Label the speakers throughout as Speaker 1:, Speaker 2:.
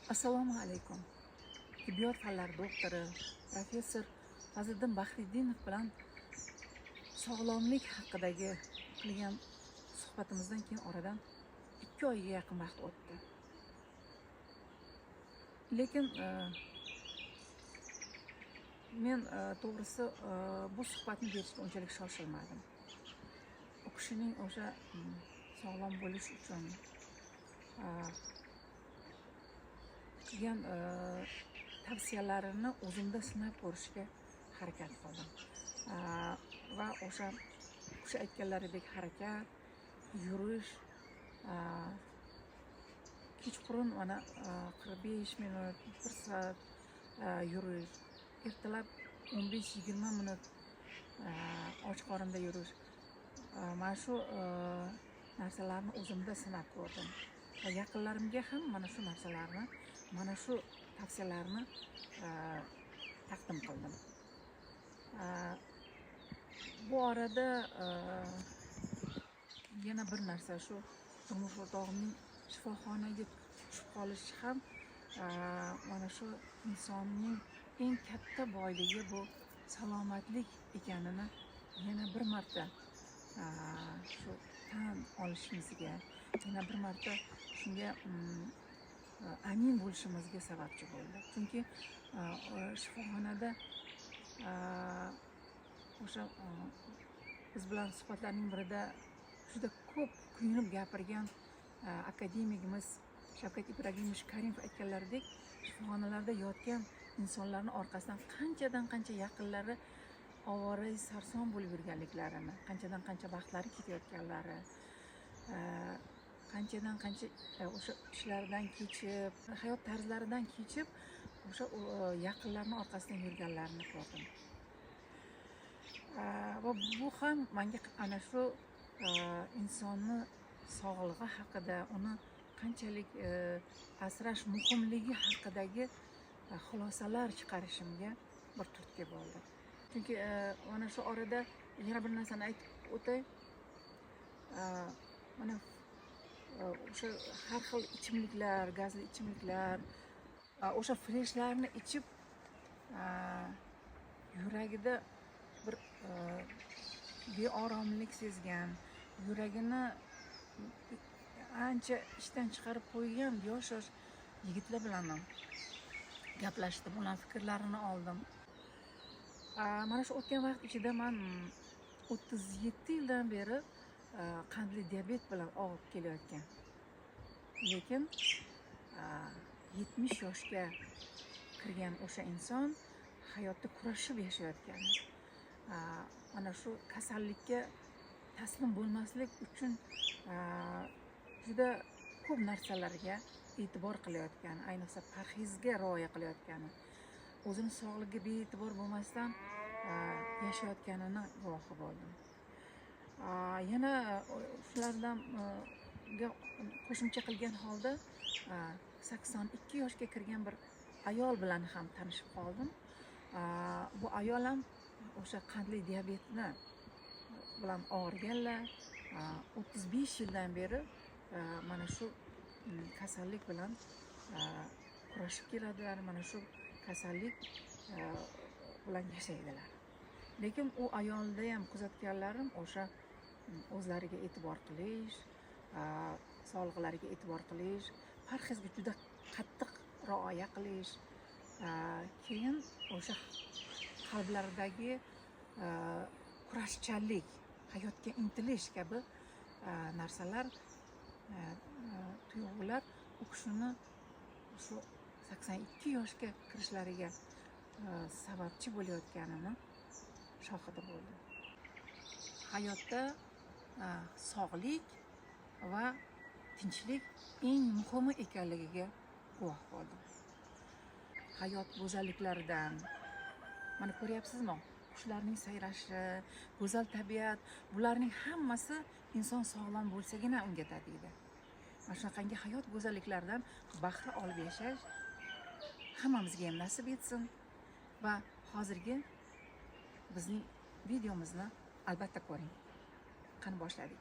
Speaker 1: Assalomu alaykum. Tibbiyot fanlari doktori professor Fazliddin Bahriddinov bilan sog'lomlik haqidagi qilgan suhbatimizdan keyin oradan 2 oyga yaqin vaqt o'tdi. Lekin men to'g'risi bu suhbatni berishga unchalik shoshilmadim. U kishining o'sha sog'lom bo'lish uchun qilgan tavsiyalarini o'zimda sinab ko'rishga harakat qildim. Va o'sha aytganlaridek harakat, yurish, kechqurun mana 45 minut, 1 soat yurish, ertalab 15-20 minut och qorinda yurish. Mana shu narsalarni o'zimda sinab ko'rdim. Va yaqinlarimga ham mana shu narsalarni, mana shu tavsiyalarni taqdim qildim. Bu orada yana bir narsa, shu turmush o'rtog'imning shifoxonaga tushib qolishi ham mana shu insonning eng katta boyligi bu salomatlik ekanini yana bir marta shu tan olishimizga, yana bir marta shunga amin bo'lishimizga sababchi bo'ldi. Chunki shifoxonada o'sha biz bilan suhbatlarning birida juda ko'p kuyunib gapirgan akademigimiz Shavkat Ibragimovich Karimov aytganlaridek, shifoxonalarda yotgan insonlarning orqasidan qanchadan qancha yaqinlari ovora sarson bo'lib yurganliklarini, qanchadan qancha vaqtlari ketayotganlari, qanchadan qancha o'sha ishlaridan kechib, hayot tarzlaridan kechib, o'sha yaqinlarning orqasidan yurganlarini ko'rdim. Va bu ham menga ana shu insonni sog'lig'i haqida, uni qanchalik asrash muhimligi haqidagi xulosalar chiqarishimga bir turtki bo'ldi. Chunki mana shu orada yana bir narsani aytib o'tay. Mana o'sha har xil ichimliklar, gazli ichimliklar, o'sha freshlarni ichib yuragida bir beoromlik sezgan, yuragini ancha ishdan chiqarib qo'ygan yosh yigitlar bilan ham gaplashdim, ular fikrlarini oldim. Mana shu o'tgan vaqt ichida men 37 yildan beri qandli diabet bilan og'rib kelayotgan. Lekin 70 yoshga kirgan o'sha inson hayotda kurashib yashayotgan. Mana shu kasallikka taslim bo'lmaslik uchun juda ko'p narsalarga e'tibor qilayotgan, ayniqsa parhezga rioya qilayotgani, o'zini sog'ligiga bee'tibor bo'lmasdan yashayotganini guvohi bo'ldim. Yana shulardan qo'shimcha qilgan holda 82 yoshga kirgan bir ayol bilan ham tanishib qoldim. Bu ayol ham o'sha qandli diabetni bilan og'riganlar, 35 yildan beri mana shu kasallik bilan kurashib keladilar, mana shu kasallik bilan yashaydilar. Lekin u ayolda ham kuzatganlarim o'sha o'zlariga e'tibor qilish, sog'liqlariga e'tibor qilish, parhezga juda qattiq rioya qilish, keyin o'sha qalblaridagi kurashchanlik, hayotga intilish kabi narsalar, tuyg'ular u kishini shu 82 yoshga kirishlariga sababchi bo'layotganini shohidi bo'ldim. Hayotda sog'lik va tinchlik eng muhimi ekanligiga guvoh bo'ldim. Hayot go'zalliklaridan, mana ko'ryapsizmi? Qushlarning sayrashi, go'zal tabiat, bularning hammasi inson sog'lom bo'lsagina unga tatiydi. Mana shunaqangi hayot go'zalliklaridan bahra olib yashash hammamizga ham nasib etsin. Va hozirgi bizning videomizni albatta ko'ring. Qani boshladik.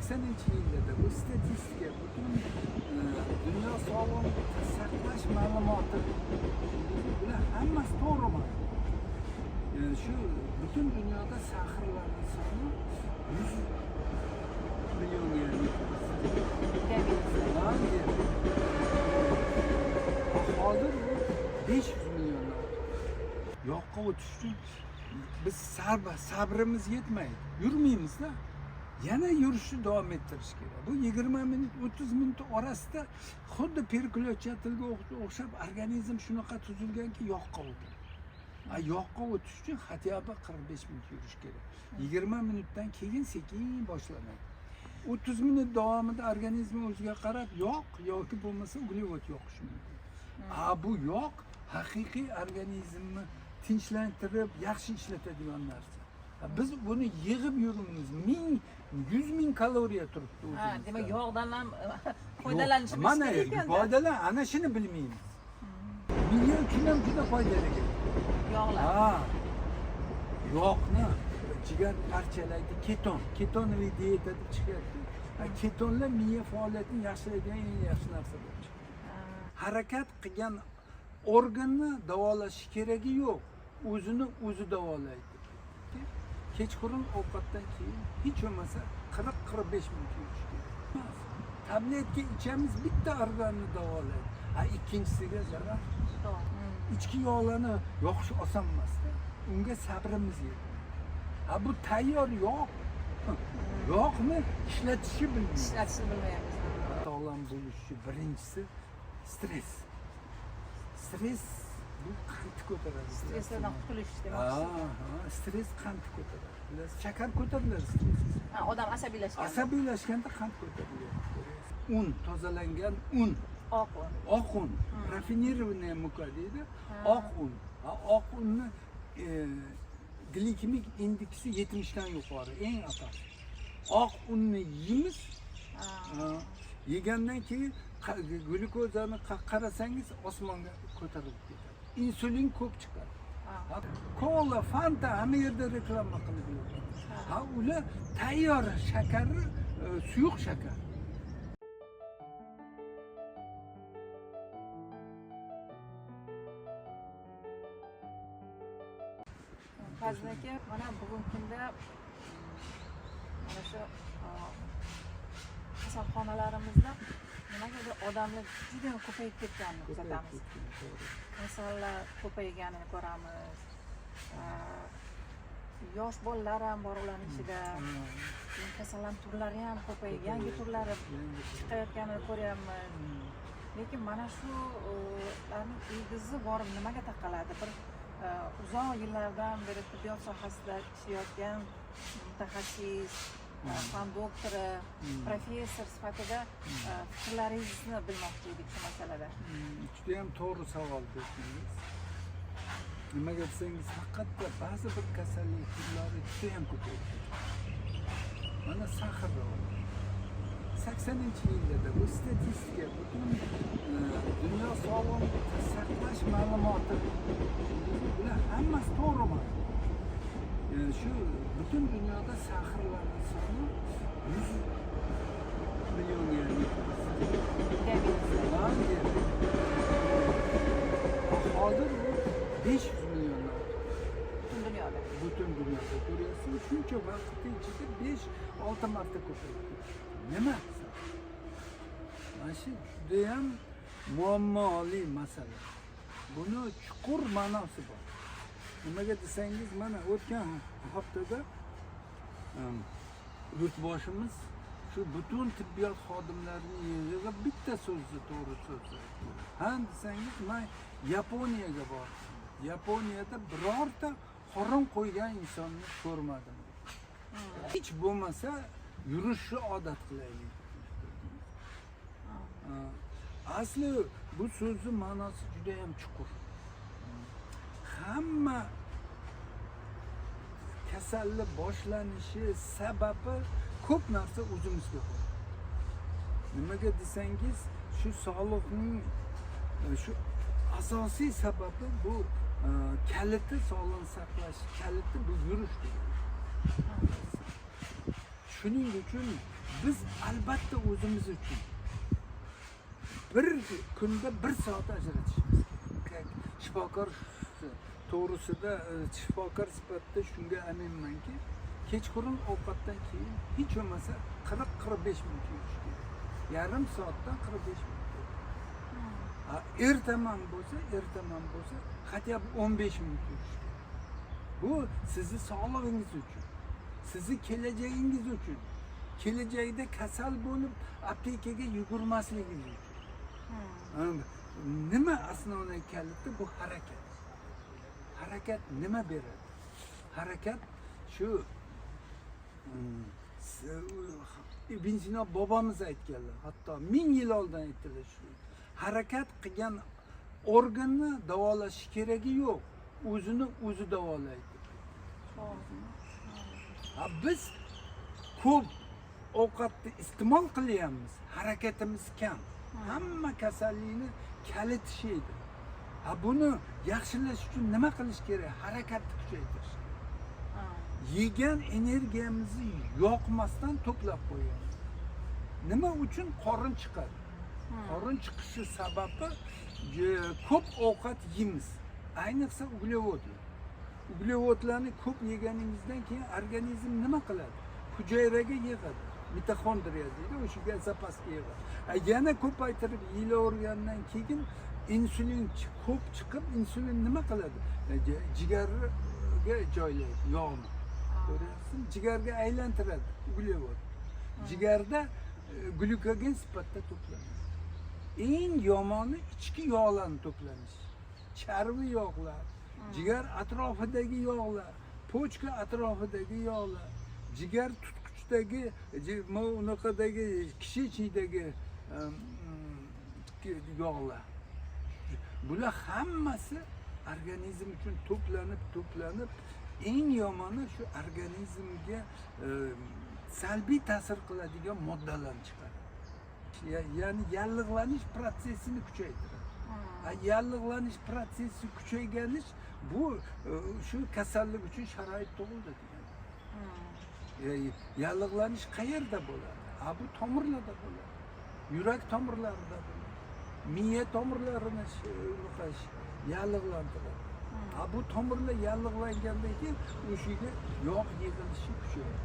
Speaker 2: 80-yillarda bu statistika butun dunyo sog'liqni saqlash ma'lumoti bular hammasi to'g'rimi? Shu butun dunyoda sahrlarning soni 100 millionga yetadi. Hozir bu 500 milliondan yoqqa o'tish uchun biz sabrimiz yetmaydi. Yurmaymizda. Yana yurishni davom ettirish kerak. Bu 20 minut, 30 minut orasida xuddi perklotchatilga o'xshab organizm shunaqa tuzilganki yoqqa o'tadi. Yoqqa o'tish uchun hatyoba 45 minut yurish kerak. 20 minutdan keyin sekin boshlanadi. 30 minut davomida organizm o'ziga qarab yoq yoki bo'lmasa uglevod yoqishi mumkin. Bu yoq haqiqiy organizmni tinchlantirib, yaxshi ishlatadigan narsa. Biz buni yig'ib yuribmiz. 100 ming kaloriya turibdi o'zimizda.
Speaker 1: Demak, yog'dan ham foydalanishimiz
Speaker 2: kerak. Mana foydalan, ana shuni bilmaymiz. Miya uchun ham juda foydali ekan.
Speaker 1: Yog'lar.
Speaker 2: Yog'ni jigar parchalaydi, ketonoviy diyeta deb chiqyapti. Ketonlar miya faoliyatini yaxshilaydigan eng yaxshi narsa bo'lib chiqdi. Harakat qilgan organni davolash keragi yo'q. O'zini o'zi davolaydi. Kechqurun ovqatdan keyin hech bo'lmasa 40-45 minut yurish kerak. Tabletka ichamiz, bitta organni davolaydi. Ikkinchisiga zarar. Ichki yog'larni yoqish oson emas-da. Unga sabrimiz yetadi. Bu tayyor yog'. Yog'ni ishlatishni bilmaymiz. Sog'lom bo'lish uchun birinchisi stress. Stress bu qandni ko'taradi.
Speaker 1: Stressdan qutulish demoqchisiz.
Speaker 2: Stress qandni ko'taradi. Shakar ko'tariladi stress.
Speaker 1: Odam asabiylashganda.
Speaker 2: Asabiylashganda qand ko'tariladi. Un, tozalangan un. Oq un. Rafinirованная мука deydi. Oq un. Oq unni glikemik indeksi 70 dan yuqori, eng asosiy. Oq unni yeymiz. Yegandan keyin glyukozani qarasangiz osmonga ko'tarilib ketadi. Insulin ko'p chiqadi. Kola, Fanta hamma yerda reklama qilib yuradi. Ular tayyor shakari, suyuq shakar.
Speaker 1: Fazl aka, mana bugungi kunda mana shu kasalxonalarimizda nimagadir odamlar juda ko'payib ketganini kuzatamiz. Insonlar ko'payganini ko'ramiz. Yosh bolalar ham bor ularning ichida. Kasallik turlari ham ko'payib, yangi turlari chiqayotganini ko'ryapmiz. Lekin mana shularning ildizi borib nimaga taqaladi? Bir uzoq yillardan beri tibbiyot sohasida ishlayotgan mutaxassis, fan doktori, professor sifatida fikrlaringizni bilmoqchi edik shu masalada.
Speaker 2: Juda ham to'g'ri savol berdingiz. Nimaga desangiz, haqiqatda ba'zi bir kasallik turlari juda ham ko'payib ketdi. Mana sahr 80-yillarda bu statistika butun dunyo sog'liqni saqlash ma'lumoti bular hammasi to'g'rimi? Shu butun dunyoda sahrlarning soni 100 millionga yetadi. Hozir 500 milliondan butun dunyoda ko'ryapsiz, shuncha vaqtda ichida 5-6 marta ko'paydi. Nima? Mana shu juda ham muammoli masala. Buni chuqur ma'nosi bor. Nimaga desangiz, mana o'tgan haftada yurtboshimiz shu butun tibbiyot xodimlarini yig'ib bitta so'zni to'g'ri so'z aytdi. Ha desangiz, men Yaponiyaga bordim. Yaponiyada birorta qorin qo'ygan insonni ko'rmadim. Hech bo'lmasa yurishni odat qilaylik. Asli bu so'zning ma'nosi juda ham chuqur. Hamma kasallik boshlanishi sababi ko'p narsa o'zimizga bor. Nimaga desangiz, shu sog'liqning shu asosiy sababi bu kaliti, sog'liqni saqlash kaliti bu yurish. Shuning uchun biz albatta o'zimiz uchun bir kunda 1 soat ajratishimiz kerak. Shifokor to'g'risida shifokor sifatida shunga aminmanki, kechqurun ovqatdan keyin hech bo'lmasa 40-45 minut yurish kerak. Yarim soatdan 45 minut. Ertaman bo'lsa, hatto 15 minut yurish kerak. Bu sizni sog'lig'ingiz uchun, sizni kelajagingiz uchun, kelajakda kasal bo'lib aptekaga yugurmasligingiz uchun. Nima asosiy kaliti bu harakat. Harakat nima beradi? Harakat shu Ibn Sino bobomiz aytganlar, hatto 1000 yil oldin aytdilar shu. Harakat qilgan organni davolash keragi yo'q, o'zini o'zi davolaydi. Biz ko'p ovqatni iste'mol qilyapmiz, harakatimiz kam. Hamma kasallikni kaliti sheydi. Buni yaxshilash uchun nima qilish kerak? Harakatni kuchaytirish. Yegan energiyamizni yoqmasdan to'plab qo'yamiz. Nima uchun qorin chiqadi? Qorin chiqishi sababi ko'p ovqat yeymiz. Ayniqsa uglevodlar. Uglevodlarni ko'p yeganingizdan keyin organizm nima qiladi? Hujayraga yig'adi. Mitoxondriya deydi, o'shaga zapaska yig'adi. Yana ko'paytirib yeyavergandan keyin insulin ko'p chiqib, insulin nima qiladi? Jigarga joylaydi yog'ni. Ko'ryapsizmi? Jigarga aylantiradi uglevod. Jigarda glyukogen sifatida to'planadi. Eng yomoni ichki yog'larni to'planishi. Charvi yog'lar, jigar atrofidagi yog'lar, pochka atrofidagi yog'lar, jigar tutqichdagi, unaqadagi kishi ichidagi yog'lar. Bular hammasi organizm uchun to'planib, eng yomoni shu organizmga salbiy ta'sir qiladigan moddalarni chiqaradi. Ya'ni yallig'lanish prosesini kuchaytiradi. Yallig'lanish prosesi kuchayganish bu shu kasallik uchun sharoit tug'ildi degani. Yallig'lanish qayerda bo'ladi? Bu tomirlarda bo'ladi. Yurak tomirlarida bo'ladi. Miya tomirlarini yallig'lantiradi. Bu tomirlar yallig'langandan keyin o'shaga yog' yig'ilishi kuchayadi.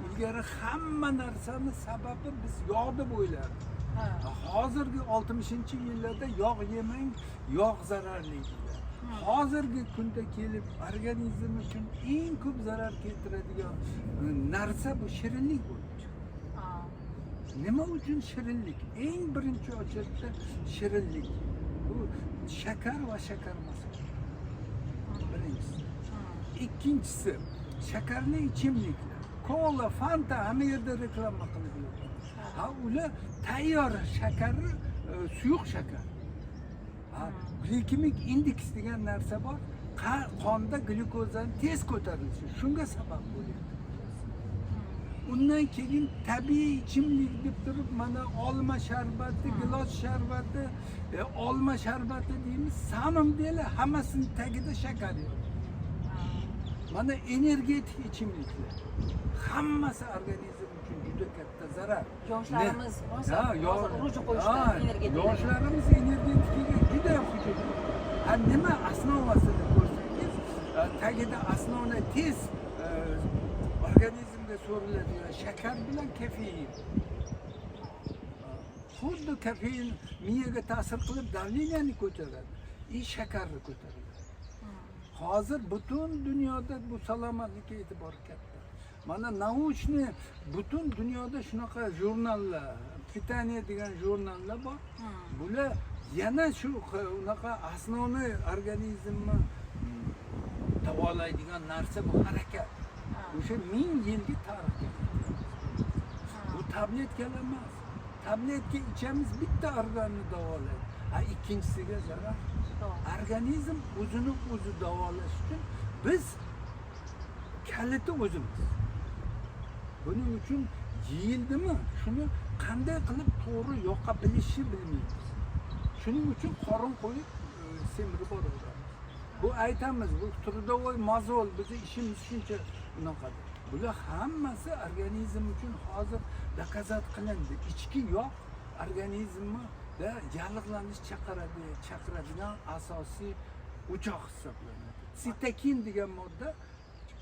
Speaker 2: Ilgari hamma narsani sababi biz yog' deb o'ylardik. Hozirgi 60-yillarda yog' yemang, yog' zararli deydilar. Hozirgi kunda kelib organizm uchun eng ko'p zarar keltiradigan narsa bu shirinlik bo'lib chiqdi. Nima uchun shirinlik? Eng birinchi o'rinda shirinlik. Bu shakar va shakar masalasi. Birinchisi. Ikkinchisi shakarli ichimliklar. Kola, Fanta hamma yerda reklama qilib yuradi. Ular tayyor shakarni, suyuq shakar. Glikemik indeks degan narsa bor. Qonda glyukozani tez ko'tarilishi shunga sabab bo'lyapti. Undan keyin tabiiy ichimlik deb turib, mana olma sharbati, gilos sharbati, olma sharbati deymiz, samim deylar, hammasini tagida shakar yo'q. Mana energetik ichimliklar. Hammasi organizm uchun juda katta zarar.
Speaker 1: Yoshlarimiz ruju qo'yishda energetik.
Speaker 2: Yoshlarimiz energetikaga juda hujum. Nima asnosini ko'rsangiz, tagida asnoni tez organizmga so'riladigan shakar bilan kofein. Xuddi kofein miyaga ta'sir qilib davleniyani ko'taradi, shakarni ko'taradi. Hozir butun dunyoda bu salomatlikka e'tibor katta. Mana naучный butun dunyoda shunaqa jurnallar, pitaniya degan jurnallar bor. Bular yana shu unaqa asosiy organizmni davolaydigan narsa bu harakat. O'sha 1000 yillik tarixga. Bu tabletkalar emas. Tabletka ichamiz, bitta organni davolaydi. Ikkinchisiga zarar. Organizm o'zini o'zi davolash uchun biz kaliti o'zimiz. Buning uchun yeyildimi, shuni qanday qilib to'g'ri yoqa bilishni bilmaymiz. Shuning uchun qorin qo'yib semirib boraveramiz. Bu aytamiz, bu trudovoy mozol, bizning ishimiz shuncha unaqadir. bular hammasi organizm uchun hozir dokazat qilindi. Ichki yog' organizmda yallig'lanish chaqiradigan asosiy o'choq hisoblanadi. Sitokin degan modda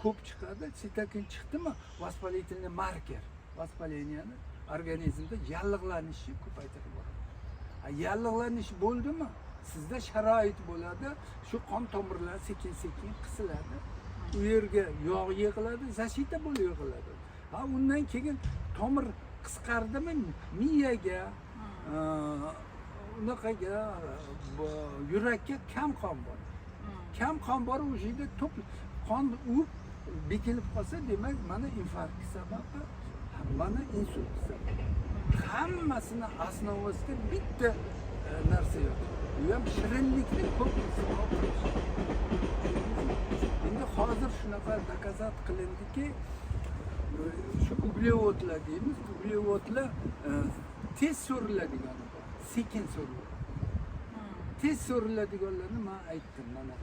Speaker 2: ko'p chiqadi. Sitokin chiqdimi, vоспалительный marker, vоспаленияni organizmda yallig'lanishni ko'paytirib boradi. Yallig'lanish bo'ldimi, sizda sharoit bo'ladi, shu qon tomirlar sekin-sekin qisiladi. U yerga yog' yig'iladi, zashita bo'lib yig'iladi. Undan keyin tomir qisqardimi, miyaga, unaqaga, yurakka kam qon bor. Kam qon bor, o'sha yerda to'p qon u bekilib qolsa, demak, mana infarkt sababi, mana insult sababi. Hammasini asnosida bitta narsa yo'q. Bu ham shirinlikni ko'p iste'mol qilish. Endi hozir shunaqa dokazat qilindiki, shu uglevodlar deymiz, uglevodlar tez so'riladigani bor, sekin so'riladi. Tez so'riladiganlarni men aytdim, mana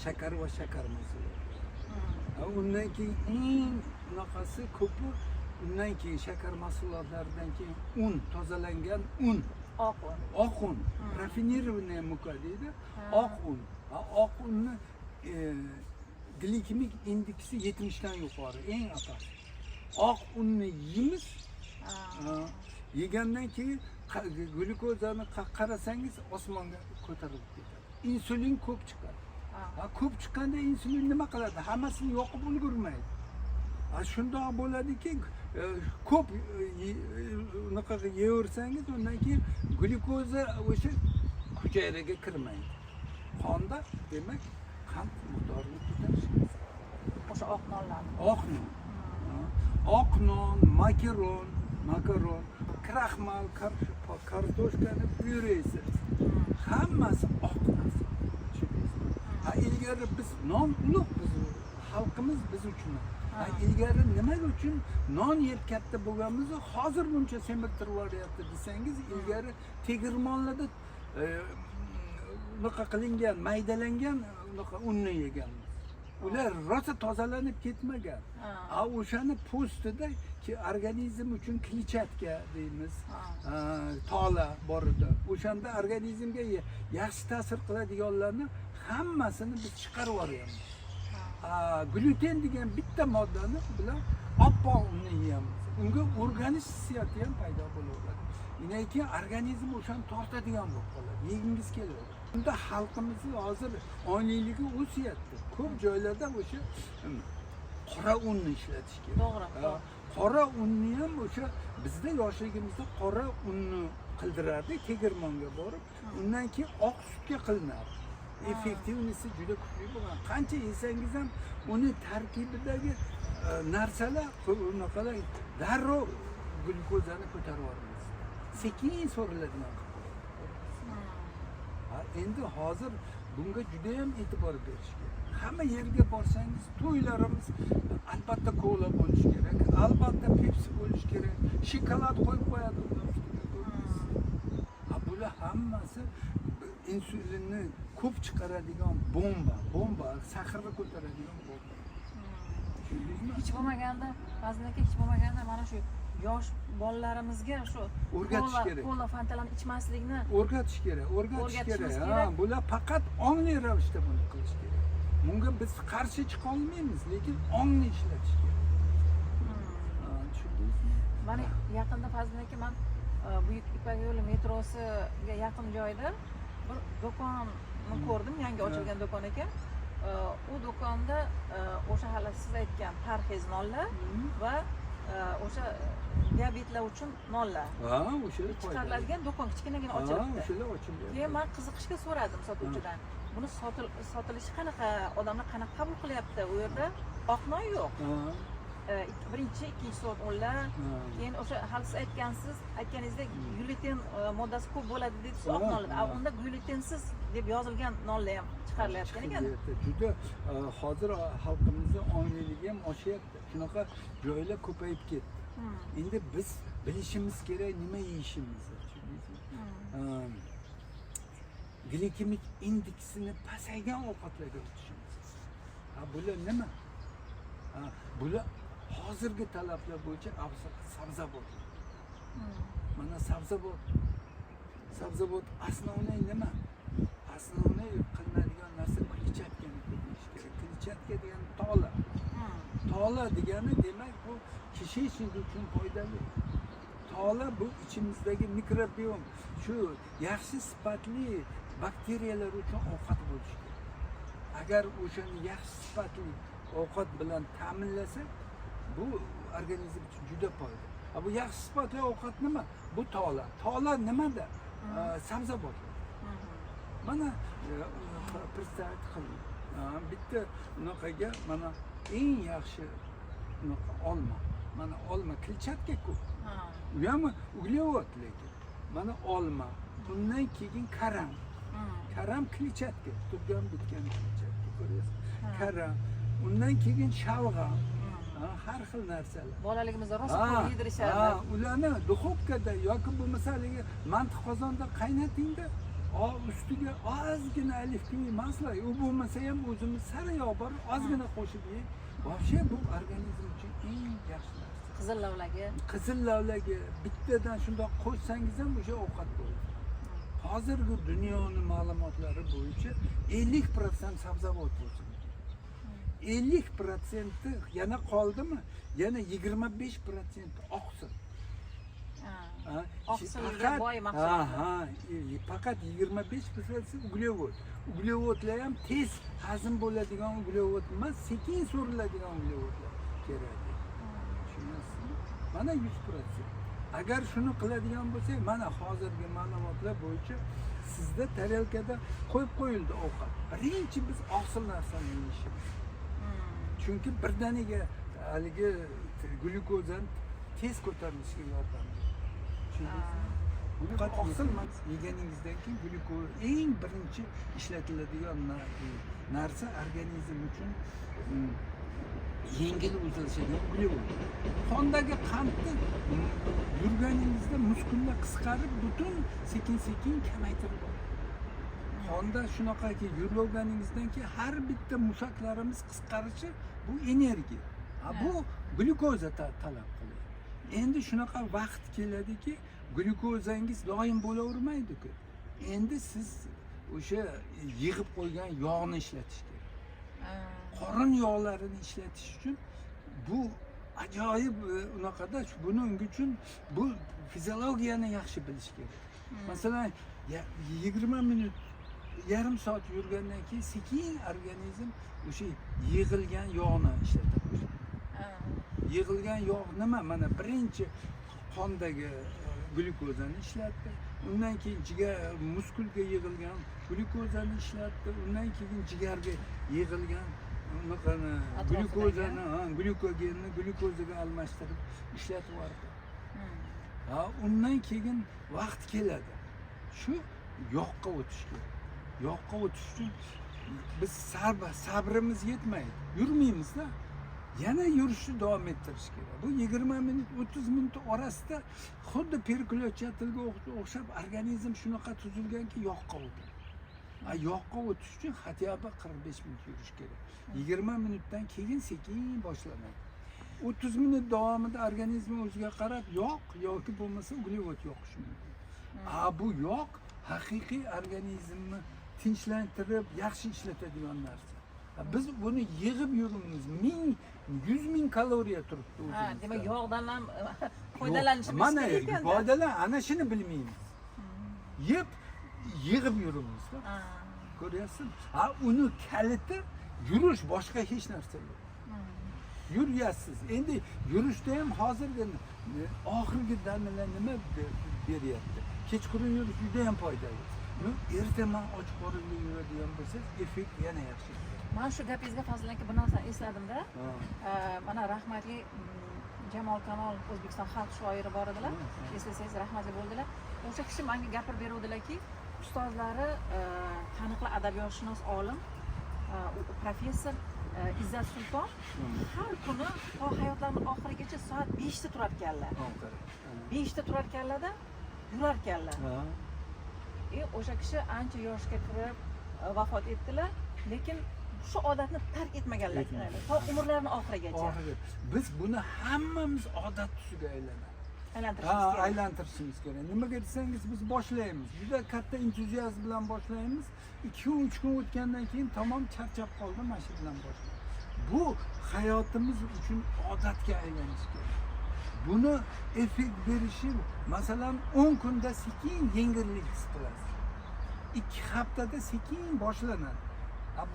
Speaker 2: shakar va shakar mahsulotlari. Undan keyin eng bunaqasi ko'pi, undan keyin shakar mahsulotlaridan keyin un, tozalangan un, oq un, rafinirованная мука deydi, oq un. Oq unni glikemik indeksi 70 dan yuqori, eng asosiy. Oq unni yeymiz. Yegandan keyin glyukozani qarasangiz osmonga ko'tarilib ketadi. Insulin ko'p chiqadi. Ko'p chiqqanda insulin nima qiladi? Hammasini yoqib ulgurmaydi. Shundoq bo'ladiki, ko'p unaqa yeyaversangiz, undan keyin glyukoza o'sha hujayraga kirmaydi. Qonda, demak, qand miqdorini ko'tarish kerak.
Speaker 1: O'sha oq nonlarni.
Speaker 2: Oq non, makaron, kraxmal, kartoshkani pyuresi. Hammasi oq narsa. Ilgari biz non ulug', biz xalqimiz biz uchun. Ilgari nima uchun non yeb katta bo'lganmiz, hozir buncha semirtirib yuboryapti desangiz, ilgari tegirmonlarda unaqa qilingan, maydalangan unaqa unni yeganmiz. Ular rosa tozalanib ketmagan. O'shani postida ki organizm uchun kletchatka deymiz, tola bor edi. O'shanda organizmga yaxshi ta'sir qiladiganlarni hammasini biz chiqarib yuboryapmiz. Gluten degan bitta moddani bilan oppoq unni yeyamiz. Unga o'rganish hissiyoti ham paydo bo'laveradi. Undan keyin organizm o'shani tortadigan bo'lib qoladi. Yegingiz keladi. Bunda xalqimizni hozir onliyligi o'syapti. Ko'p joylarda o'sha qora unni ishlatish kerak.
Speaker 1: To'g'ri.
Speaker 2: Qora unni ham o'sha bizda yoshligimizda qora unni qildirardik tegirmonga borib, undan keyin oq sutga qilinardi. Effektivnisi juda kuchli bo'lgan. Qancha yesangiz ham uni tarkibidagi narsalar unaqalar darrov glyukozani ko'tarib yubormaysiz. Sekin so'riladigan. Endi hozir bunga juda ham e'tibor berish kerak. Hamma yerga borsangiz, to'ylarimiz albatta kola bo'lishi kerak, albatta Pepsi bo'lishi kerak, shokolad qo'yib qo'yadi ular ustiga. Bular hammasi insulinni ko'p chiqaradigan bomba, sahrni ko'taradigan bomba.
Speaker 1: Hech bo'lmaganda, ba'zanaki hech bo'lmaganda mana shu yosh bolalarimizga shu
Speaker 2: o'rgatish kerak.
Speaker 1: Kola, fantalarni ichmaslikni
Speaker 2: o'rgatish kerak. Bular faqat ongli ravishda buni qilish kerak. Bunga biz qarshi chiqa olmaymiz, lekin ongni ishlatish kerak. Tushundingizmi?
Speaker 1: Mana yaqinda Fazlniki men Buyuk Ipak yo'li metrosiga yaqin joyda bir do'konni ko'rdim, yangi ochilgan do'kon ekan. U do'konda o'sha hali siz aytgan parhez nonlar va o'sha diabetlar uchun nonlar.
Speaker 2: O'sha
Speaker 1: chiqariladigan do'kon kichkinagina ochilibdi.
Speaker 2: O'shalar ochilgan.
Speaker 1: Keyin men qiziqishga so'radim sotuvchidan. Buni sotilishi qanaqa, odamlar qanaqa qabul qilyapti? U yerda oq non yo'q. Birinchi, ikkinchi sort unlar. Keyin o'sha hali siz aytganingizdek gluten moddasi ko'p bo'ladi dedi, oq nonlar. Unda glutensiz deb yozilgan nonlar ham chiqarilayotgan ekan.
Speaker 2: Juda hozir xalqimizning ongliligi ham oshyapti. Shunaqa joylar ko'payib ketdi. Endi biz bilishimiz kerak nima yeyishimizni. Glikemik indeksini pasaygan ovqatlarga o'tishimiz. Bular nima? Bular hozirgi talablar bo'yicha afzal sabzavot.
Speaker 1: Hmm.
Speaker 2: Mana sabzavot основной nima? Основной qilinadigan narsa kletchatkani ko'payish kerak. Kletchatka degani tola. Tola degani demak bu kishishlik uchun foydali. Tola bu ichimizdagi mikrobiom, shu yaxshi sifatli bakteriyalar uchun ovqat bo'lishi kerak. Agar o'shani yaxshi sifatli ovqat bilan ta'minlasak, bu organizm uchun juda foydali. Bu yaxshi sifatli ovqat nima? Bu tola. Tola nimada? Sabzavotlar. Mana представить qiling. Bitta unaqaga mana eng yaxshi unaqa olma. Mana olma kletchatka-ku. U ham uglevod lekin. Mana olma. Bundan keyin karam. Karam kletchatka, turgan bitgan kletchatka ko'ryapsiz. Karam. Undan keyin shalg'am. Har xil narsalar.
Speaker 1: Bolaligimizda rosa yedirishardi.
Speaker 2: Ularni duxovkada yoki bo'lmasa haligi mantiq qozonda qaynatingda, ustiga ozgina olivko'y masla, u bo'lmasa ham o'zimiz sara yog' bor, ozgina qo'shib yeng. Вообще bu organizm uchun eng yaxshi narsa.
Speaker 1: Qizil lavlagi.
Speaker 2: Qizil lavlagi bittadan shundoq qo'shsangiz ham o'sha ovqat bo'ladi. Hozirgi dunyoning ma'lumotlari bo'yicha 50% sabzavot bo'lsin. 50% yana qoldimi? Yana 25% oqsil.
Speaker 1: Oqsilga boy mahsulotlar.
Speaker 2: Faqat 25% uglevod. Uglevodlar ham tez hazm bo'ladigan uglevod emas, sekin so'riladigan uglevodlar kerak. Tushunasizmi? Mana 100%. Agar shuni qiladigan bo'lsak, mana hozirgi ma'lumotlar bo'yicha sizda tarelkada qo'yib qo'yildi ovqat. Birinchi biz oqsil narsani yeyishimiz. Chunki birdaniga haligi glyukozani tez ko'tarilishga yordam beradi. Tushundingizmi? Oqsil yeganingizdan keyin glyukoz eng birinchi ishlatiladigan narsa organizm uchun yengil o'zlashadigan uglevod. Qondagi qandni yurganingizda muskullar qisqarib, butun sekin-sekin kamaytirib boradi. Qonda shunaqaki yurganingizdan keyin har bitta mushaklarimiz qisqarishi bu energiya. Bu glyukoza talab qiladi. Endi shunaqa vaqt keladiki, glyukozangiz doim bo'lavermaydi-ku. Endi siz o'sha yig'ib qo'ygan yog'ni ishlatish kerak. Qorin yog'larini ishlatish uchun bu ajoyib unaqada buning uchun bu fiziologiyani yaxshi bilish kerak. Masalan, 20 minut, yarim soat yurgandan keyin sekin organizm o'sha yig'ilgan yog'ni ishlata boshlaydi. Yig'ilgan yog' nima? Mana birinchi qondagi glyukozani ishlatdi. Undan keyin jigar muskulga yig'ilgan glyukozani ishlatdi. Undan keyin jigarga yig'ilgan unaqani glyukogenni glyukozaga almashtirib ishlatib yubordi. Undan keyin vaqt keladi. Shu yoqqa o'tish kerak. Yoqqa o'tish uchun biz sabrimiz yetmaydi. Yurmaymiz-da. Yana yurishni davom ettirish kerak. Bu 20 minut, 30 minut orasida xuddi perkulyatchatilga o'xshab organizm shunaqa tuzilganki yoqqa o'tadi. Yoqqa o'tish uchun hatyoba 45 minut yurish kerak. 20 minutdan keyin sekin boshlanadi. 30 minut davomida organizm o'ziga qarab yoq yoki bo'lmasa uglevod yoqishi mumkin. Bu yoq haqiqiy organizmni tinchlantirib, yaxshi ishlatadigan narsa. Biz buni yig'ib yurimiz, 100 ming kaloriya turibdi o'zimizda.
Speaker 1: Demak, yog'dan ham foydalanishimiz
Speaker 2: kerak. Mana foydalan, ana shuni bilmaymiz. Yig'ib yurimiz. Ko'ryapsizmi? Uni kaliti yurish, boshqa hech narsa yo'q. Yuryapsiz. Endi yurishda ham hozirgi oxirgi dalillar nima beryapti? Kechqurun yurish juda ham foydali. Ertaman och qorinli yuradigan bo'lsangiz, effekt yana yaxshi.
Speaker 1: Men shu gapingizga fazlanki bir narsani esladimda. Mana rahmatli Jamol Kamol O'zbekiston xalq shoiri bor edilar. Eslasangiz rahmatli bo'ldilar. O'sha kishi menga gapirib beruvdilarki, ustozlari taniqli adabiyotshunos olim, professor Izzat Sulton har kuni to hayotlarining oxirigacha soat 5 da turar ekanlar. 5 da turar ekanlarda yurar ekanlar. O'sha kishi ancha yoshga kirib vafot etdilar, lekin shu odatni tark etmaganlar to umrlarini oxirigacha
Speaker 2: biz buni hammamiz odat tusiga aylantirishimiz kerak. Nimaga desangiz, biz boshlaymiz. Juda katta entuziazm bilan boshlaymiz. 2-3 kun o'tgandan keyin tamom charchab qoldim, mana shu bilan boshlaymiz. Bu hayotimiz uchun odatga aylanishi kerak. Buni effekt berishi, masalan, 10 kunda sekin yengillik his qilasiz. 2 haftada sekin boshlanadi.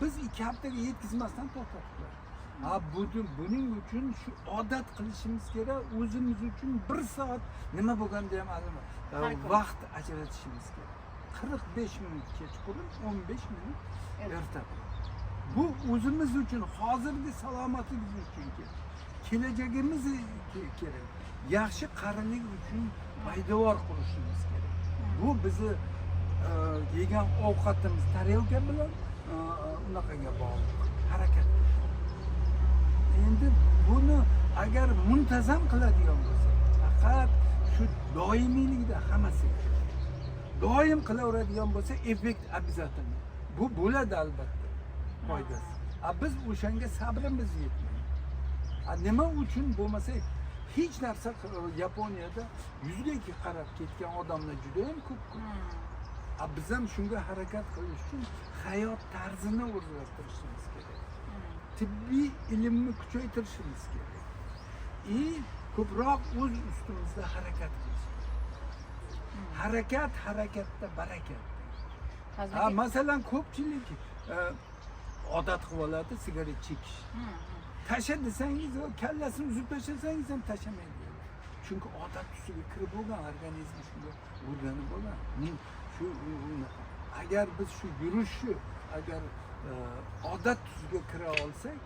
Speaker 2: Biz 2 haftaga yetkazmasdan to'xtatdik. Buning uchun shu odat qilishimiz kerak. O'zimiz uchun 1 soat nima bo'lganda ham vaqt ajratishimiz kerak. 45 minut kechqurun, 15 minut erta. Bu o'zimiz uchun, hozirgi salomatligimiz uchun kerak. Kelajagimiz kerak. Yaxshi qarilik uchun poydevor qurishimiz kerak. Bu bizni yegan ovqatimiz tarelka bilan unaqaga bog'liq. Harakat. Endi buni agar muntazam qiladigan bo'lsa, faqat shu doimiylikda hammasi. Doim qilaveradigan bo'lsa, effekt обязательно. Bu bo'ladi albatta. Foydasi. Biz o'shanga sabrimiz yetmaydi. Nima uchun bo'lmasa, hech narsa Yaponiyada yuzga qarab ketgan odamlar juda ham ko'p. Biz ham shunga harakat qilish uchun hayot tarzini o'zgartirishimiz kerak. Tibbiy ilmni kuchaytirishimiz kerak. Ko'proq o'z ustimizda harakat qilish. Harakatda barakat. Masalan, ko'pchilik odat qilib oladi sigaret chekish. Tasha desangiz, kallasini uzib tashlasangiz ham tashamaydi. Chunki odat tusiga kirib bo'lgan, organizm shunga o'rganib bo'lgan. Agar biz shu yurishni agar odat tusiga kira olsak,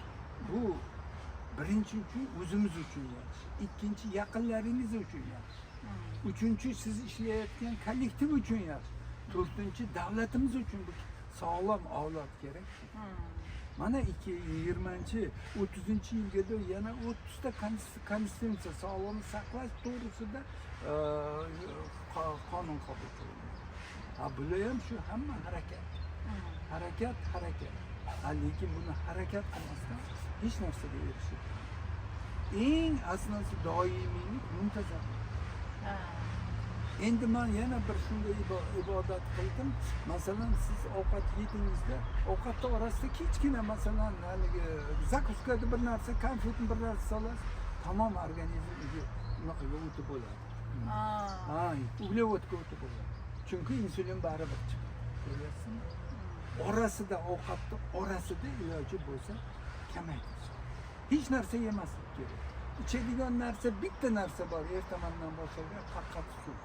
Speaker 2: bu birinchi uchun o'zimiz uchun yaxshi, ikkinchi yaqinlaringiz uchun yaxshi, uchinchi siz ishlayotgan kollektiv uchun yaxshi, to'rtinchi davlatimiz uchun bu sog'lom avlod kerak. Mana 2020-30-yilga yana 30 ta konstitutsiya sog'liqni saqlash to'g'risida qonun qabul qilindi. Bular ham shu hamma harakat. Lekin buni harakat qilmasdan hech narsaga erishib. Eng asosiysi doimiylik, muntazamlik. Endi men yana bir shunday ibodat qildim. Masalan, siz ovqat yedingizda, ovqatning orasida kichkina, masalan, haligi zakuskada bir narsa, konfetni bir narsa solasiz, tamom organizmga unaqa o'tib bo'ladi. Uglevodga o'tib bo'ladi. Chunki insulin baribir chiqadi. Ko'ryapsizmi? Orasida, ovqatning orasida iloji bo'lsa kamaytirish. Hech narsa yemaslik kerak. İçadigan narsa bitta narsa bor, ertamandan boshlagan faqat suv.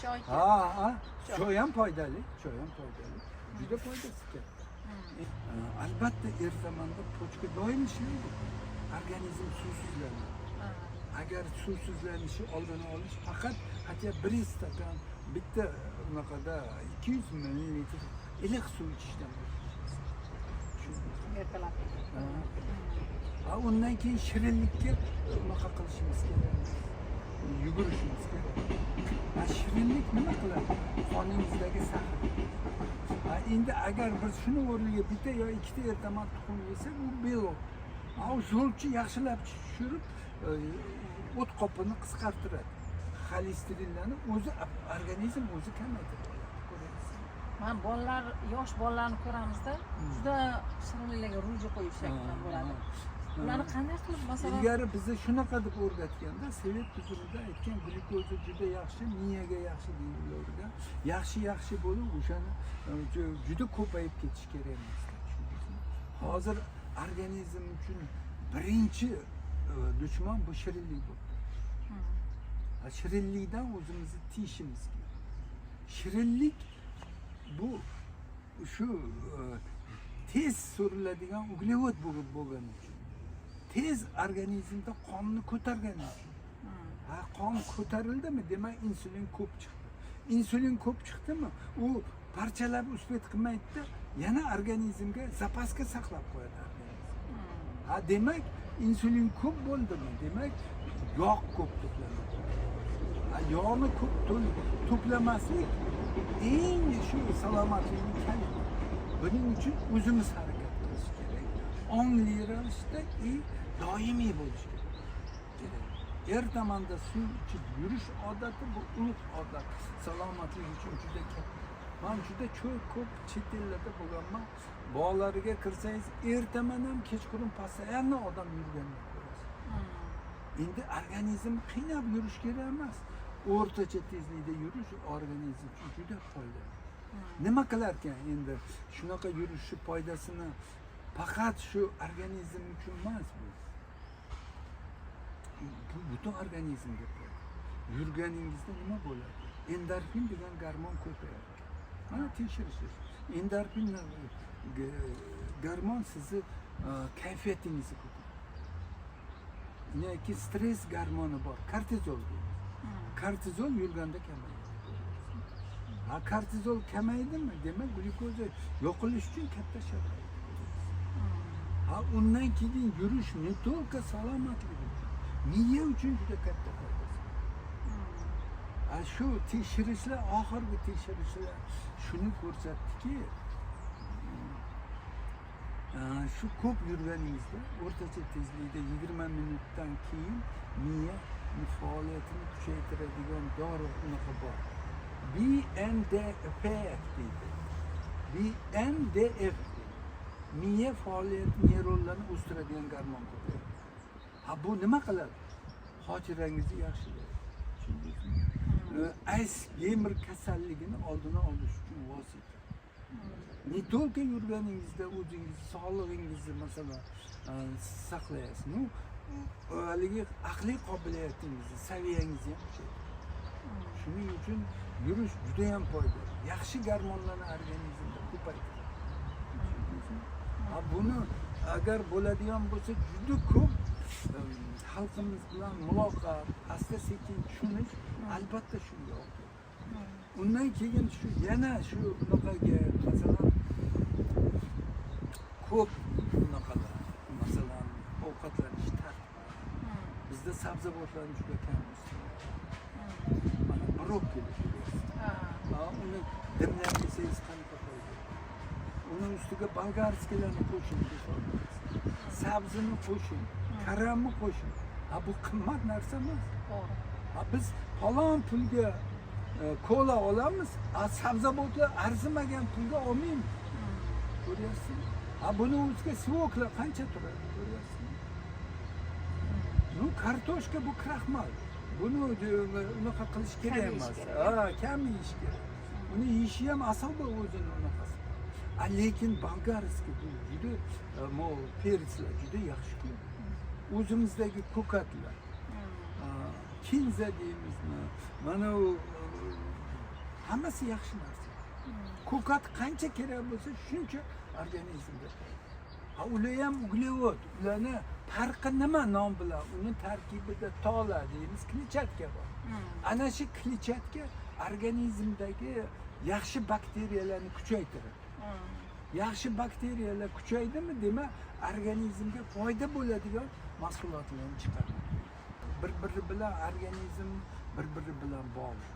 Speaker 1: Choy.
Speaker 2: Choy ham foydali, juda foydasi katta. Albatta ertamanda pochka doim ishlaydi. Organizm suvsizlanadi. Agar suvsizlanishi oldini olish faqat hatto 1 stakan bitta unaqada 200 ml iliq suv ichishdan boshlaysiz.
Speaker 1: Ertalab.
Speaker 2: Ondan keyin shirinlikka unaqa qilishimiz kerak. Yugurishimiz kerak. Shirinlik nima qiladi? Qoningizdagi sahar. Endi agar biz shuni o'rniga bitta yo ikkita ertaman tuxum yesak, u belok. Sho'rchi yaxshilab tushirib, o't qopini qisqartiradi. Xolesterinlarni o'zi organizm o'zi kamaytiradi.
Speaker 1: Men bolalar, yosh bolalarni ko'ramizda, juda shirinliklarga ruju qo'yishgan bo'ladi. Ularni qanday qilib, masalan,
Speaker 2: ilgari bizni shunaqa deb o'rgatganda, sovet tuzumida aytgan glyukoza juda yaxshi, miyaga yaxshi deyilgan. Yaxshi bo'lib, o'shani juda ko'payib ketish kerak emas. Hozir organizm uchun birinchi dushman bu shirinlik bo'ldi. Shirinlikdan o'zimizni tiyishimiz kerak. Shirinlik bu shu tez so'riladigan uglevod bo'lgani uchun, tez organizmda qonni ko'targani uchun. Qon ko'tarildimi, demak insulin ko'p chiqdi. Insulin ko'p chiqdimi, u parchalab uspet qilmaydi, yana organizmga zapaska saqlab qo'yadi organizm. Demak insulin ko'p bo'ldimi, demak yog' ko'p to'planadi. Yog'ni ko'p to'plamaslik eng shu salomatlikning kaliti. Buning uchun o'zimiz harakat qilish kerak. ongli ravishda doimiy bo'lishi kerak. Ertamanda suv ichib yurish odati bu ulug' odat. Salomatlik uchun juda katta. Men juda ko'p chet ellarda bo'lganman. Bog'lariga kirsangiz ertaman ham kechqurun postoyanno odam yurganini ko'rasiz. Endi organizm qiynab yurish kerak emas. O'rtacha tezlikda yurish organizm uchun juda foydali. Nima qilar ekan endi shunaqa yurishni foydasini faqat shu organizm uchun emas bu. Bu butun organizmga foyda. Yurganingizda nima bo'ladi? Endorfin degan gormon ko'payadi. Mana tekshirishsiz. Endorfin gormon sizni kayfiyatingizni ko'taradi. Yoki stress gormoni bor, kortizol. Kortizol yurganda kamayadi. Kortizol kamaydimi? Demak, glyukoza yo'qolish uchun katta shart. Undan keyin yurish ne только salomatlik uchun, miya uchun juda katta foydasi. Shu tekshirishlar, oxirgi tekshirishlar shuni ko'rsatdiki, shu ko'p yurganingizda o'rtacha tezlikda 20 minutdan keyin miya faoliyatini kuchaytiradigan dori unaqa bor. BNDF deydi. BNDF miya faoliyat neyronlarini o'stiradigan gormon ko'payadi. Bu nima qiladi? Xotirangizni yaxshilaydi. Alsgeymer kasalligini oldini olish uchun vosita. Ne только yurganingizda o'zingizni sog'lig'ingizni masalan saqlayasiz. Haligi aqliy qobiliyatingizni, saviyangizni ham kuchaytiradi. Shuning uchun yurish juda ham foydali. Yaxshi gormonlarni organizmda ko'paytiradi. Buni agar bo'ladigan bo'lsa juda ko'p xalqimiz bilan muloqot, asta-sekin tushunish albatta shunga olib keladi. Undan keyin shu yana shu bunaqaga masalan ko'p bunaqalar masalan ovqatlanish tartibi. Bizda sabzavotlarni juda kam iste'mol. Mana brokkoli. Uni dimlab yesangiz qanaqa foyda. Uning ustiga bolgarskilarni qo'shing, sabzini qo'shing, karamni qo'shing. Bu qimmat narsa emas. Biz falon pulga kola olamiz, sabzavotlar arzimagan pulga olmaymiz. Ko'ryapsizmi? Buni o'ziga svoklar qancha turadi, ko'ryapsizmi? Kartoshka bu kraxmal. Buni unaqa qilish kerak emas. Kam yeyish kerak. Uni yeyishi ham asobi o'zini unaqasi. Lekin bolgarskiy bu juda perslar juda yaxshi. O'zimizdagi ko'katlar, kinza deymizmi, mana u hammasi yaxshi narsa. Ko'kat qancha kerak bo'lsa, shuncha organizmga. Ular ham uglevod, ularni farqi nima nom bilan? Uni tarkibida tola deymiz, kletchatka bor. Ana shu kletchatka organizmdagi yaxshi bakteriyalarni kuchaytiradi. Yaxshi bakteriyalar kuchaydimi, demak, organizmga foyda bo'ladigan mahsulotlarni chiqaradi. Bir-biri bilan organizm bir-biri bilan bog'liq.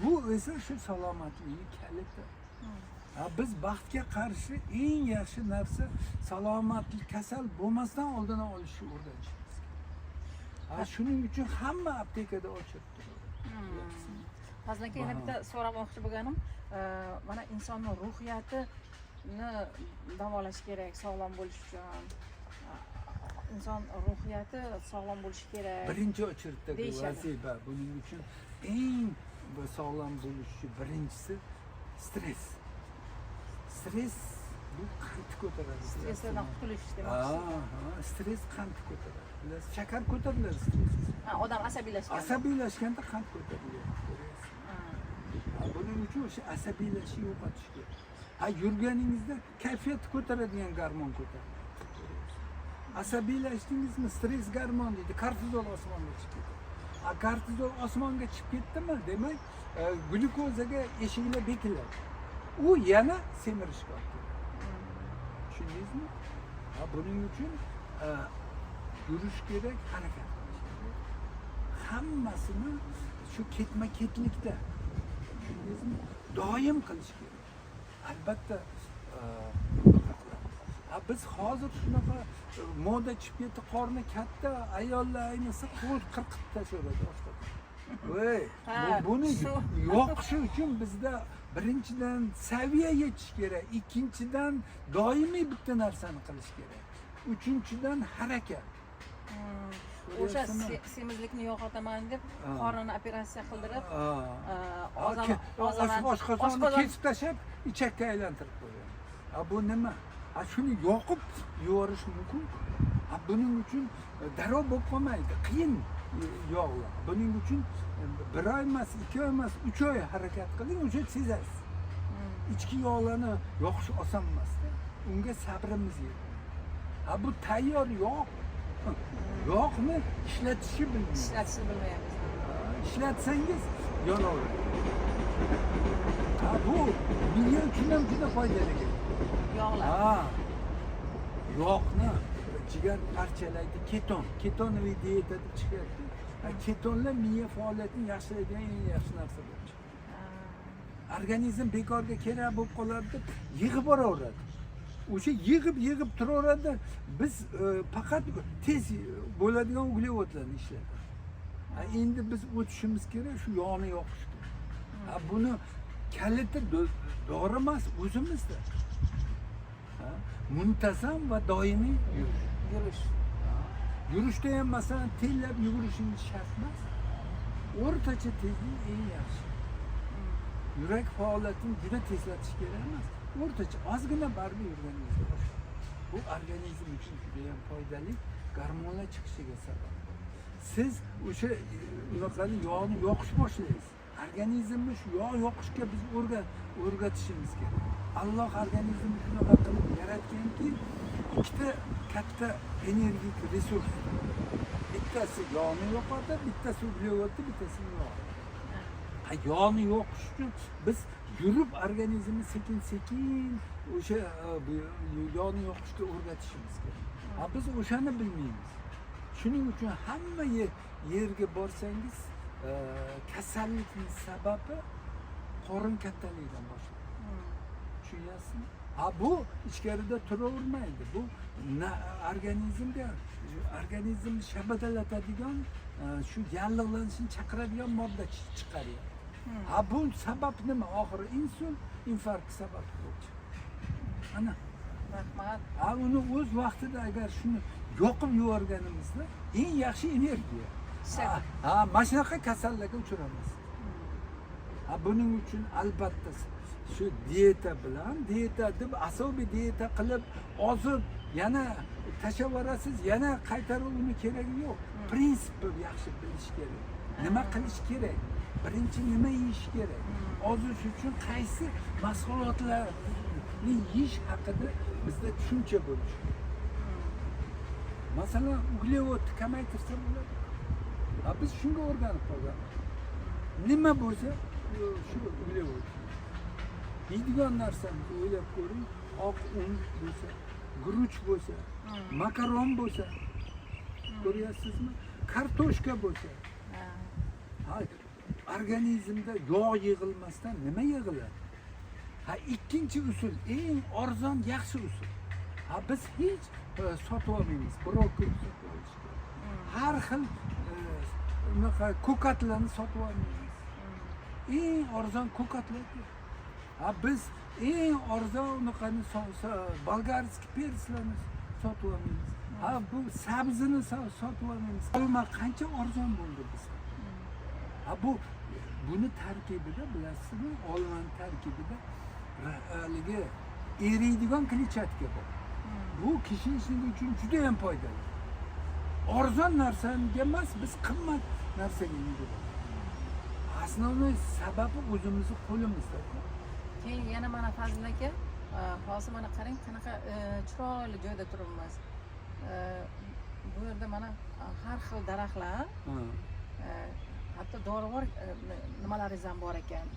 Speaker 2: Bu esa shu salomatlikning kaliti. Biz baxtga qarshi eng yaxshi narsa salomatlik, kasal bo'lmasdan oldini olishni o'rganishimiz kerak. Shuning uchun hamma aptekada ochib turadi.
Speaker 1: Fazlan keyin yana bitta so'ramoqchi bo'lganim, mana insonning ruhiyatini davolash kerak sog'lom bo'lish uchun. Inson ruhiyati sog'lom bo'lishi kerak.
Speaker 2: Birinchi o'chirtdagi vazifa buning uchun eng sog'lom bo'lish uchun birinchisi stress. Stress bu qandni ko'taradi.
Speaker 1: Stressdan qutulish demoqchisiz.
Speaker 2: Stress qandni ko'taradi. Bilasiz, shakar ko'tariladi stress.
Speaker 1: Odam asabiylashganda.
Speaker 2: Asabiylashganda qand ko'tariladi. Buning uchun o'sha asabiylashni yo'qotish kerak. Yurganingizda kayfiyatni ko'taradigan gormon ko'tariladi. Asabiylashdingizmi, stress gormon deydi, kortizol osmonga chiqib ketadi. Kortizol osmonga chiqib ketdimi, demak, glyukozaga eshiklar bekiladi. U yana semirishga olib keladi. Tushundingizmi? Buning uchun yurish kerak, harakat qilish kerak. Hammasini shu ketma-ketlikda, tushundingizmi? Doim qilish kerak. Albatta Biz hozir shunaqa moda chiqib ketdi, qorni katta ayollar ayniqsa qo'l qirqib tashlaydi oshqozon. Voy, buni yoqishi uchun bizda birinchidan saviya yetish kerak, ikkinchidan doimiy bitta narsani qilish kerak, uchinchidan harakat.
Speaker 1: O'sha semizlikni yo'qotaman deb qornini operatsiya qildirib,
Speaker 2: oshqozonni kesib tashlab, ichakka aylantirib qo'ygan. Bu nima? Shuni yoqib yuborish mumkin. Buning uchun darrov bo'lib qolmaydi. Qiyin yog'lar. Buning uchun 1 oy emas, 2 oy emas, 3 oy harakat qiling, o'sha sezasiz. Ichki yog'larni yoqish oson emas. Unga sabrimiz yetadi. Bu tayyor yog'. Yog'ni ishlatishni bilmaymiz.
Speaker 1: Ishlatishni bilmaymiz.
Speaker 2: Ishlatsangiz yonaveradi. Bu miya uchun ham juda foydali.
Speaker 1: Yog'lar.
Speaker 2: Yog'ni jigar parchalaydi, ketonoviy diyeta deb chiqyapti. Ketonlar miya faoliyatini yaxshilaydigan eng yaxshi narsa bo'lib chiqadi. Organizm bekorga kerak bo'lib qoladi deb yig'ib boraveradi. O'sha yig'ib turaveradi. Biz faqat tez bo'ladigan uglevodlarni ishlatamiz. Endi biz o'tishimiz kerak shu yog'ni yoqishga. Buni kaliti dori emas, o'zimizda. Muntazam va doimiy yurish. Yurishda ham masalan tezlab yugurishingiz shart emas. O'rtacha tezlik eng yaxshi. Yurak faoliyatini juda tezlatish kerak emas. O'rtacha ozgina baribir yurganingiz boshqa. Bu organizm uchun juda ham foydali, gormonlar chiqishiga sabab bo'ladi. Siz o'sha unaqani yog'ni yoqish boshlaysiz. Organizmni shu yog' yoqishga biz o'rgatishimiz kerak. Alloh organizmni shunaqa qilib yaratganki, ikkita katta energik resurs. Bittasi yog'ni yoqadi, bittasi uglevodni, bittasi yog'. Yog'ni yoqish uchun biz yurib organizmni sekin-sekin o'sha yog'ni yoqishga o'rgatishimiz kerak. Biz o'shani bilmaymiz. Shuning uchun hamma yerga borsangiz, kasallikning sababi qorin kattaligidan boshlanadi. Tushunyapsizmi? Bu ichkarida turavermaydi. Bu organizmni shabadalatadigan, shu yallig'lanishni chaqiradigan modda chiqaryapti. Bu sabab nima? Oxiri insulin, infarkt sababi bo'ldi. Ana. Rahmat. Uni o'z vaqtida agar shuni yoqib yuborganimizda eng yaxshi energiya. Mana shunaqa kasallikka uchraymiz. Buning uchun albatta shu diyeta bilan, diyeta deb asobiy diyeta qilib ozib yana tashlavorasiz, yana qaytarib uni keragi yo'q. Prinsipni yaxshi bilish kerak. Nima qilish kerak? Birinchi nima yeyish kerak? Ozish uchun qaysi mahsulotlarni yeyish haqida bizda tushuncha bo'lishi kerak. Masalan, uglevodni kamaytirsa bo'ladi. Biz shunga o'rganib qolganmiz. Nima bo'lsa, shu uglevod. Yeydigan narsani o'ylab ko'ring, oq un bo'lsa, guruch bo'lsa, makaron bo'lsa, ko'ryapsizmi? Kartoshka bo'lsa. Organizmda yog' yig'ilmasdan nima yig'iladi? Ikkinchi usul, eng arzon, yaxshi usul. Biz hech sotib olmaymiz, brokoli sotib olish kerak. Har xil unaqa ko'katlarni sotib olmaymiz. Eng arzon ko'katlar. Biz eng arzon unaqani bolgarskiy perslarni sotib olmaymiz. Bu sabzini sotib olmaymiz. Olma qancha arzon bo'ldi bizda. Buni tarkibida bilasizmi? Olmaning tarkibida haligi eriydigan kletchatka bor. Bu kishishlik uchun juda ham foydali. Arzon narsaga emas, biz qimmat narsaga yeymiz. Asosiy sababi o'zimizning qo'limizda.
Speaker 1: Keyin yana mana Fazil aka, hozir mana qarang, qanaqa chiroyli joyda turibmiz. Bu yerda mana har xil daraxtlar, hatto dorivor nimalaringiz ham bor ekan.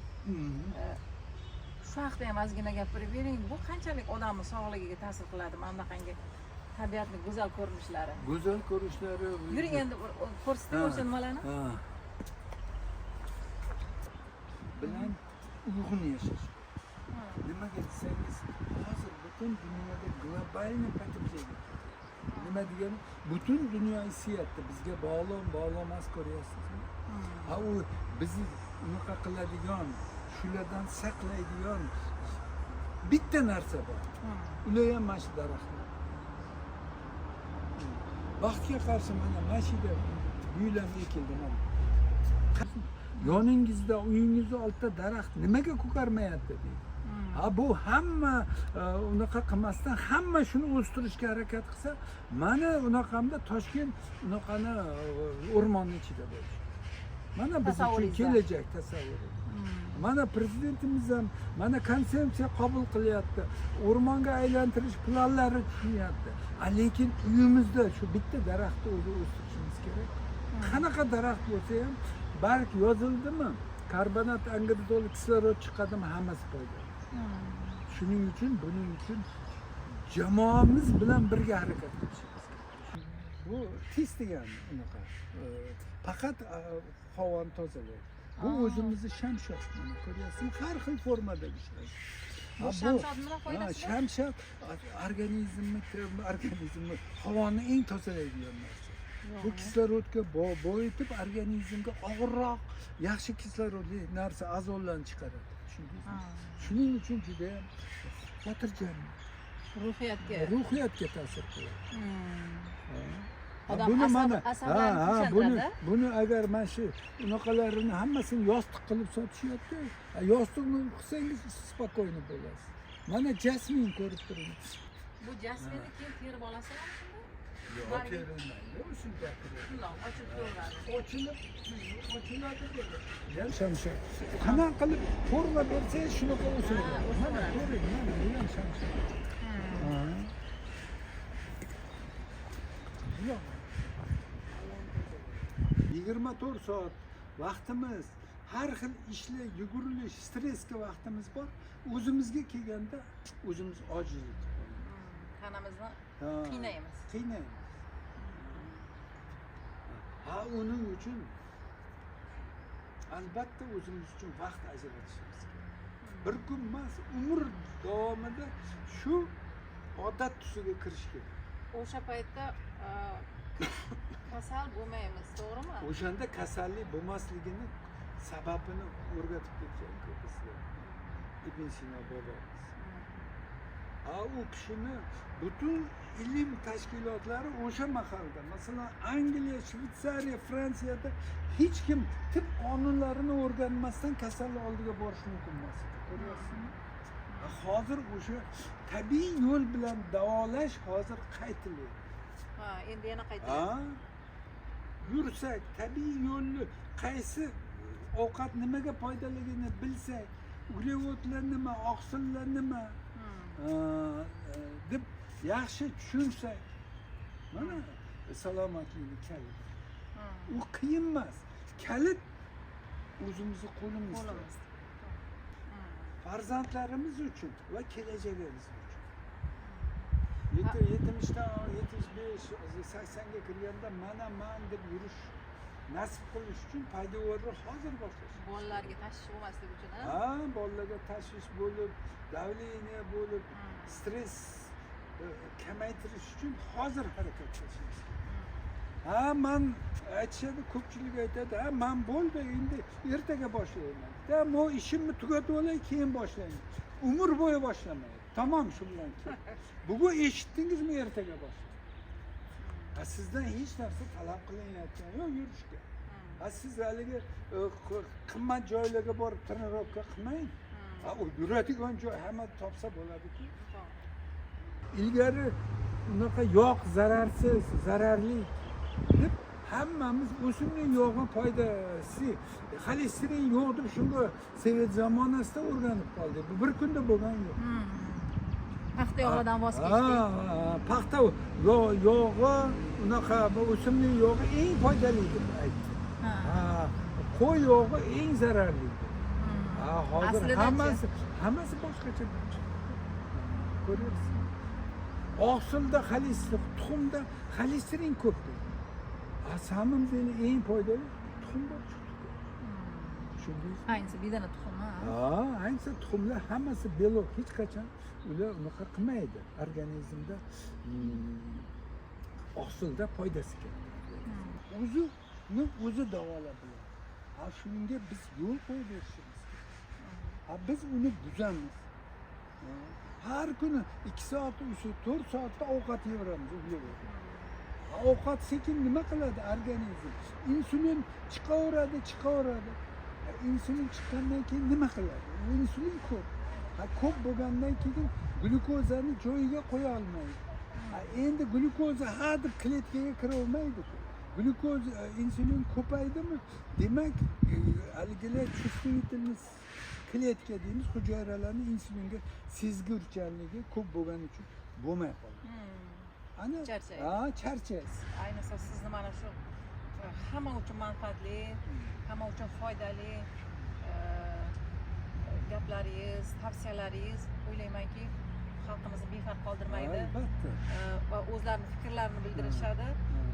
Speaker 1: Shu haqida ham ozgina gapirib bering. Bu qanchalik odamning sog'ligiga ta'sir qiladi? Mana bunaqangi tabiatning go'zal ko'rinishlari.
Speaker 2: Go'zal ko'rinishlari.
Speaker 1: Yuring endi ko'rsating o'sha nimalarni.
Speaker 2: Bilan uyg'un yashash. Nimaga desangiz, hozir bir butun dunyoda globalniy потепление. Nima degani? Butun dunyo isyapti. Bizga bog'lom ko'ryapsizmi? Ha u bizni unaqa qiladigan, shulardan saqlaydigan bitta narsa bor. Ular ham mana shu daraxtlar. Vaqtga qarshi mana mashina guylam ekildi mana. Yoningizda, uyingizda oltita daraxt nimaga ko'karmayapti deydi. Ha bu hamma unaqa qilmasdan hamma shuni o'stirishga harakat qilsa, mana unaqamda Toshkent unaqani o'rmonning ichida bo'lish. Mana biz uchun kelajak tasavvuri. Mana prezidentimiz ham mana konsepsiya qabul qilyapti. O'rmonga aylantirish planlari tushunyapti. Lekin uyimizda shu bitta daraxtni o'zi o'stirishimiz kerak. Qanaqa daraxt bo'lsa ham balki yozildimi? Karbonat angidrol kislorod chiqadimi, hammasi foyda. Shuning uchun buning uchun jamoamiz bilan birga harakat qilishimiz kerak. Bu tez degani unaqa. Faqat havoni tozalaydi. Bu o'zimizni shamshod, mana ko'ryapsizmi? Har xil formadagi ishlar.
Speaker 1: Bu shamshod nima foydasi?
Speaker 2: Shamshod organizmni havoni eng tozalaydigan narsa. Bu kislorodga boyitib organizmga og'irroq, yaxshi kislorodli narsa a'zolarni chiqaradi. Tushundingizmi? Shuning uchun juda ham xotirjam, ruhiyatga ta'sir qiladi. Buni mana buni agar mana shu unaqalarini hammasini yostiq qilib sotishyapti. Yostiqni qilsangiz spokойно bo'lasiz. Mana jasmin ko'rib turing.
Speaker 1: Bu jasminni keyin terib olasizmi?
Speaker 2: Yo'q, terilmaydi. Shu gapiradi.
Speaker 1: Ochib turaveradi.
Speaker 2: Ochiladi dedi. Shamshod. Qanaqa qilib forma bersangiz shunaqa o'sadi. Mana ko'ring, mana bu ham shamshod. 24 soat vaqtimiz, har xil ishlar, yugurilish, stressga vaqtimiz bor. O'zimizga kelganda o'zimiz ojizlik.
Speaker 1: Tanamizni qiynaymiz.
Speaker 2: Uning uchun albatta o'zimiz uchun vaqt ajratishimiz kerak. Bir kun emas, umr davomida shu odat tusiga kirish kerak.
Speaker 1: O'sha paytda kasal bo'lmaymiz, to'g'rimi?
Speaker 2: O'shanda kasallik bo'lmasligini sababini o'rgatib ketgan ko'pizlar. Ibn Sino bobomiz. U kishini butun ilm tashkilotlari o'sha mahalda, masalan Angliya, Shveysariya, Fransiyada hech kim tib qonunlarini o'rganmasdan kasallik oldiga borish mumkin emas edi. Ko'ryapsizmi? Hozir o'sha tabiiy yo'l bilan davolash hozir qaytilyapti.
Speaker 1: Endi yana qaytyapti.
Speaker 2: Yursak, tabiiy yo'lni qaysi ovqat nimaga foydaligini bilsak, uglevodlar nima, oqsillar nima deb yaxshi tushunsak, mana salomatlikni kalit. U qiyin emas. Kalit o'zimizni qo'limizda. Farzandlarimiz uchun va kelajagimiz uchun. 70 75, 80 ga kirganda mana deb yurish nasib qilish uchun poydevorni hozir boshlash.
Speaker 1: Bolalarga tashvish bo'lmaslik uchun,
Speaker 2: bolalarga tashvish bo'lib, davleniya bo'lib, stress kamaytirish uchun hozir harakat qilishimiz kerak. Man aytishadi, ko'pchilik aytadi, men bo'ldi, endi ertaga boshlayman. Bu ishimni tugatib olay, keyin boshlayman. Umr bo'yi boshlamaydi. Tamam, shu bilan keyin. Bugun eshitdingizmi, ertaga boshlang. Sizdan hech narsa talab qilinayotgan yo'q yurishga. Siz haligi qimmat joylarga borib trenirovka qilmang. U yuradigan joy hamma topsa bo'ladi-ku. Ilgari unaqa yo'q, zararsiz, zararli deb hammamiz o'simlik yog'i foydasi, xolesterin yo'q deb shunga Sovet zamonasida o'rganib qoldik. Bu bir kunda bo'lgan yo'q.
Speaker 1: Paxta yog'idan voz kechdik.
Speaker 2: Paxta yog'i, unaqa o'simlik yog'i eng foydali deb aytdi. Qo'y yog'i eng zararli. Hozir hammasi boshqacha bo'ldi. Ko'ryapsizmi? Oqsilda xolesterin, tuxumda xolesterin ko'p. Samimizning eng foydali tuxum bo'lib chiqdi. tushundingizmi?
Speaker 1: Ayniqsa bedana tuxumi.
Speaker 2: Ayniqsa tuxumlar hammasi belok, hech qachon ular unaqa qilmaydi. Organizmda hosilda foydasi katta. O'zi davolab biladi. Shunga biz yo'l qo'yib berishimiz kerak. Biz uni buzamiz. Har kuni 2 soat, 3 soat, 4 soatda ovqat yeveramiz, uglevodu. Ovqat sekin nima qiladi organizm? Insulin chiqaveradi. Insulin chiqqandan keyin nima qiladi? Insulin ko'p. Ko'p bo'lgandan keyin glyukozani joyiga qo'ya olmaydi. Endi glyukoza deb kletkaga kira olmaydi-ku. Glyukoz, insulin ko'paydimi? Demak, haligilar chувствительность kletka deymiz, hujayralarning insulinga sezgurchanligi ko'p bo'lgani uchun bo'lmay qoladi. Ana charchaysiz.
Speaker 1: Ayniqsa sizni mana shu hamma uchun manfaatli, hamma uchun foydali gaplaringiz, tavsiyalaringiz o'ylaymanki xalqimizni befarq qoldirmaydi.
Speaker 2: Albatta.
Speaker 1: Va o'zlarining fikrlarini bildirishadi.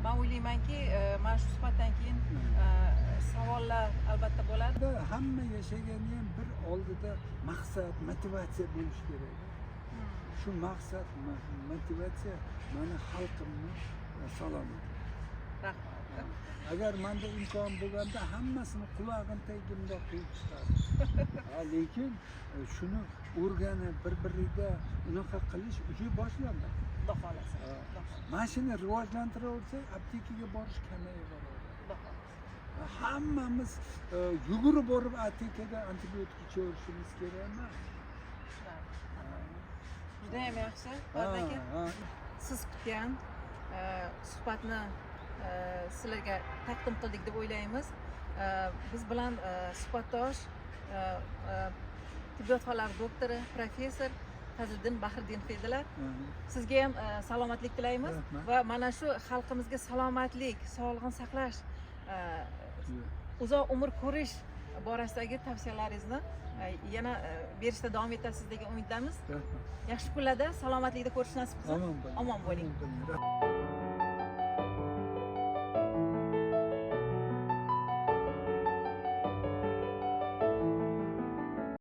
Speaker 1: Men o'ylaymanki mana shu suhbatdan keyin savollar albatta bo'ladi.
Speaker 2: Hamma yashagani ham bir oldida maqsad, motivatsiya bo'lishi kerak. Shu maqsad, motivatsiya mani xalqimni salomat.
Speaker 1: Rahmat.
Speaker 2: Agar menda imkon bo'lganda hammasini qulog'im tagimda qo'yib chiqardim. Lekin shuni o'rganib bir-biriga unaqa qilish уже boshlandi.
Speaker 1: Xudo xolasa.
Speaker 2: Mashina rivojlantiraversak, aptekaga borish kamayaveradi. Hammamiz yugurib borib aptekada antibiotik ichaverishimiz kerak emas.
Speaker 1: Judayam yaxshi. Baraka. Siz kutgan suhbatni sizlarga taqdim qildik deb o'ylaymiz. Biz bilan suhbatdosh tibbiyot fanlari doktori, professor Fazliddin Bahriddinov edilar. Sizga ham salomatlik tilaymiz va mana shu xalqimizga salomatlik, sog'liqni saqlash, uzoq umr ko'rish borasidagi tavsiyalaringizni yana berishda davom etasiz degan umiddamiz. Yaxshi kunlarda salomatlikda ko'rish nasib qilsin. Omon bo'ling.